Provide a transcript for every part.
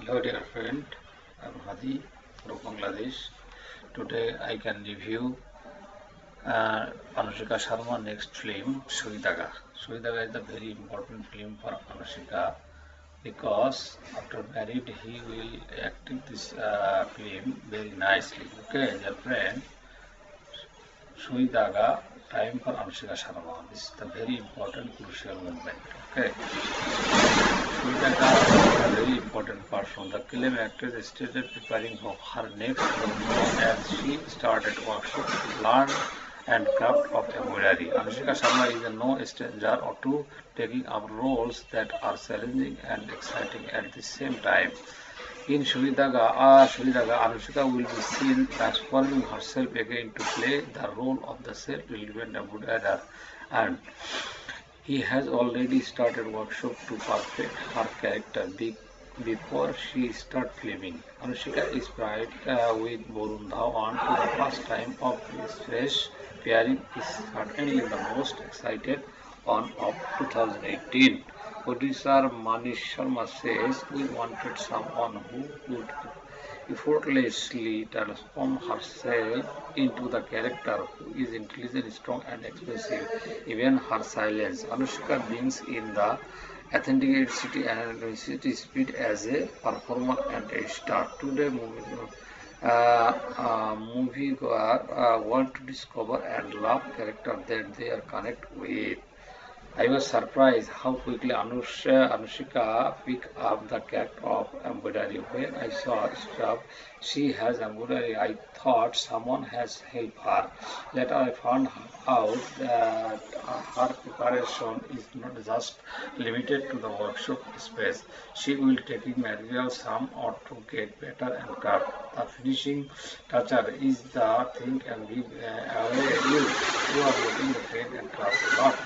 Hello dear friend, I'm Hadi from Bangladesh. Today I can review Anushka Sharma next film, Sui Dhaaga. Sui Dhaaga is a very important film for Anushka because after married he will act in this film very nicely. Okay, dear friend, Sui Dhaaga, time for Anushka Sharma. This is the very important crucial moment. Okay. Sui Dhaaga is a very important part from the film actress started preparing for her next role as she started workshop to learn and craft of embroidery. Anushka Sharma is no stranger to taking up roles that are challenging and exciting at the same time. In Sui Dhaaga, Anushka will be seen transforming herself again to play the role of the self-reliant embroiderer, and he has already started workshop to perfect her character before she starts filming. Anushka is paired with Varun Dhawan for the first time of this fresh pairing is certainly the most excited one of 2018. Producer Maneesh Sharma says we wanted someone who would effortlessly transform herself into the character who is intelligent, strong, and expressive. Even her silence. Anushka brings in the authenticity and speed as a performer and a star. Today, moviegoer want to discover and love character that they are connect with. I was surprised how quickly Anushka picked up the cat of embroidery. When I saw stuff she has embroidery, I thought someone has helped her. Later, I found out that her preparation is not just limited to the workshop space. She will take materials some or to get better and craft. The finishing toucher is the thing and give away you are looking the paint and craft a lot.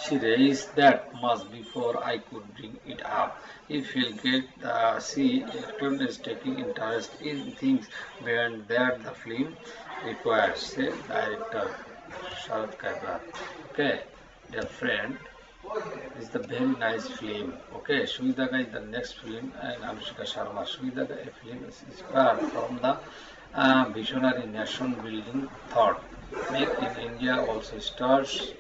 She raised that much before I could bring it up. If you'll get the see actors taking interest in things beyond that the film requires, say director Sharad Kabra. Okay, dear friend, it's the very nice film. Okay, Sui Dhaaga is the next film and Anushka Sharma. Sui Dhaaga a film is inspired from the visionary nation building thought. Make in India also stars